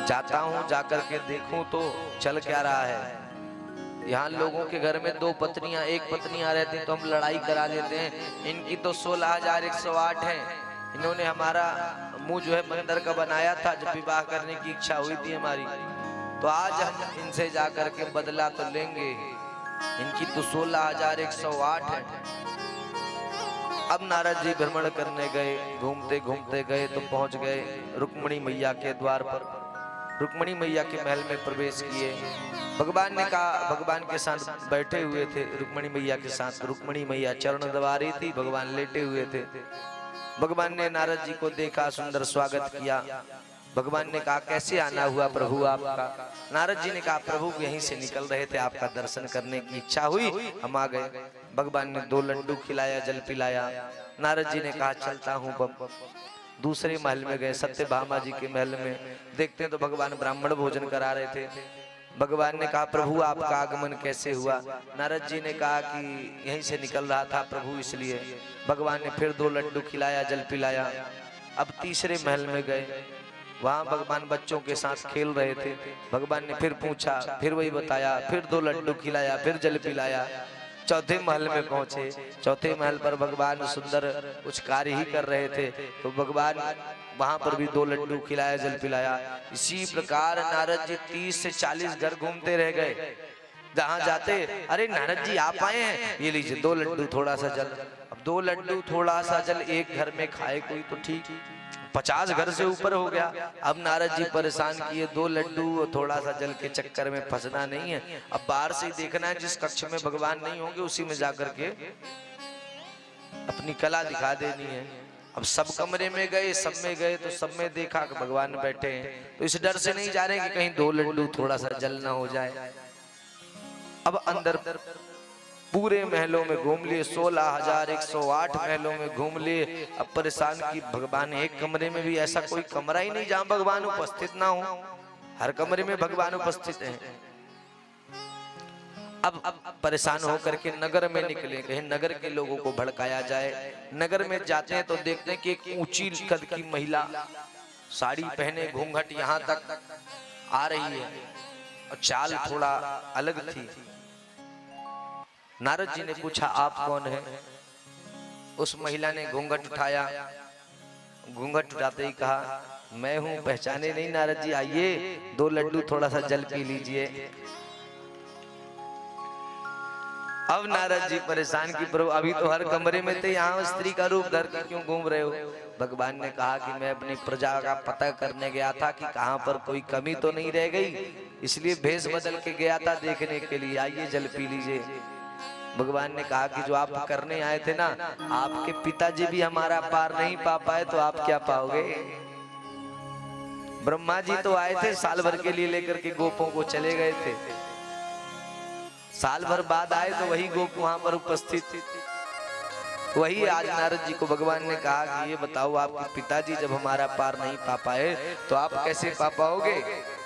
जाता हूँ, जाकर के देखूं तो चल क्या रहा है। यहाँ लोगों के घर में 2 पत्नियां 1 पत्नियां रहती तो हम लड़ाई करा देते हैं। इनकी तो 16,108 है। इन्होंने हमारा मुंह जो है बंदर का बनाया था जब विवाह करने की इच्छा हुई थी हमारी, तो आज हम इनसे जाकर के बदला तो लेंगे। इनकी तो 16,108 है। अब नारद जी भ्रमण करने गए, घूमते घूमते गए तो पहुंच गए रुक्मिणी मैया के द्वार पर। रुक्मिणी मैया के महल में प्रवेश किए। भगवान ने कहा, भगवान के साथ बैठे हुए थे रुक्मिणी मैया के साथ। रुक्मिणी मैया चरण दबा रही थी, भगवान लेटे हुए थे। भगवान ने नारद जी को देखा, सुंदर स्वागत किया। भगवान ने कहा, कैसे आना हुआ प्रभु आपका? नारद जी ने कहा, प्रभु यहीं से निकल रहे थे, आपका दर्शन करने की इच्छा हुई, हम आ गए। भगवान ने 2 लड्डू खिलाया, जल पिलाया। नारद जी ने कहा, चलता हूँ। दूसरे महल में गए, सत्यभामा जी के महल में। देखते तो भगवान ब्राह्मण भोजन करा रहे थे। भगवान ने कहा, प्रभु आपका आगमन कैसे हुआ? नारद जी ने कहा कि यहीं से निकल रहा था प्रभु, इसलिए। भगवान ने फिर 2 लड्डू खिलाया, जल पिलाया। अब तीसरे महल में गए, वहां भगवान बच्चों के साथ खेल रहे थे। भगवान ने फिर पूछा, फिर वही बताया, फिर 2 लड्डू खिलाया, फिर जल पिलाया। चौथे महल में पहुंचे। चौथे महल पर भगवान सुंदर कुछ कार्य ही कर रहे थे, तो भगवान वहां पर भी 2 लड्डू खिलाया, जल पिलाया। इसी प्रकार नारद जी 30 से 40 घर घूमते रह गए। जहां जाते, अरे नारद जी आप आए हैं, ये लीजिए 2 लड्डू थोड़ा सा जल। अब 2 लड्डू थोड़ा सा जल एक घर में खाए कोई तो ठीक, 50 घर से ऊपर हो गया। अब नारद जी परेशान किए, 2 लड्डू और थोड़ा सा जल के चक्कर में फंसना नहीं है। अब बाहर से ही देखना है, जिस कक्ष में भगवान नहीं होंगे उसी में जाकर के अपनी कला दिखा देनी है। अब सब कमरे में गए, सब में गए तो सब में देखा कि भगवान बैठे हैं, तो इस डर से नहीं जा रहे कि कहीं 2 लड्डू थोड़ा सा जल ना हो जाए। अब अंदर पूरे महलों में घूम लिए, 16,108 महलों में घूम लिए। अब परेशान की भगवान, एक कमरे में भी ऐसा कोई कमरा ही नहीं जहां भगवान उपस्थित ना हो। हर कमरे में भगवान उपस्थित हैं। अब परेशान होकर के नगर में निकले, कहीं नगर के लोगों को भड़काया जाए। नगर में जाते हैं तो देखते हैं कि एक ऊंची कद की महिला साड़ी पहने, घूंघट यहाँ तक आ रही है और चाल थोड़ा अलग थी। नारद जी ने पूछा, आप कौन हैं? उस महिला ने घूंघट उठाया। घूंघट उठाते ही कहा, मैं हूं, पहचाने नहीं नारद जी? आइए 2 लड्डू थोड़ा सा जल पी लीजिए। अब नारद जी परेशान की, प्रभु अभी तो हर कमरे में थे, यहाँ स्त्री का रूप धर के क्यों घूम रहे हो? भगवान ने कहा कि मैं अपनी प्रजा का पता करने गया था कि कहाँ पर कोई कमी तो नहीं रह गई, इसलिए भेष बदल के गया था देखने के लिए। आइए जल पी लीजिए। भगवान ने कहा कि जो आप करने आए थे ना, आपके पिताजी भी हमारा पार नहीं पा पाए तो आप क्या पाओगे? ब्रह्मा जी तो आए थे, साल भर के लिए लेकर के गोपों को चले गए थे। साल भर बाद आए तो वही गोप वहां पर उपस्थित थे। वही आज नारद जी को भगवान ने कहा कि ये बताओ, आपके पिताजी जब हमारा पार नहीं पा पाए तो आप कैसे पा पाओगे?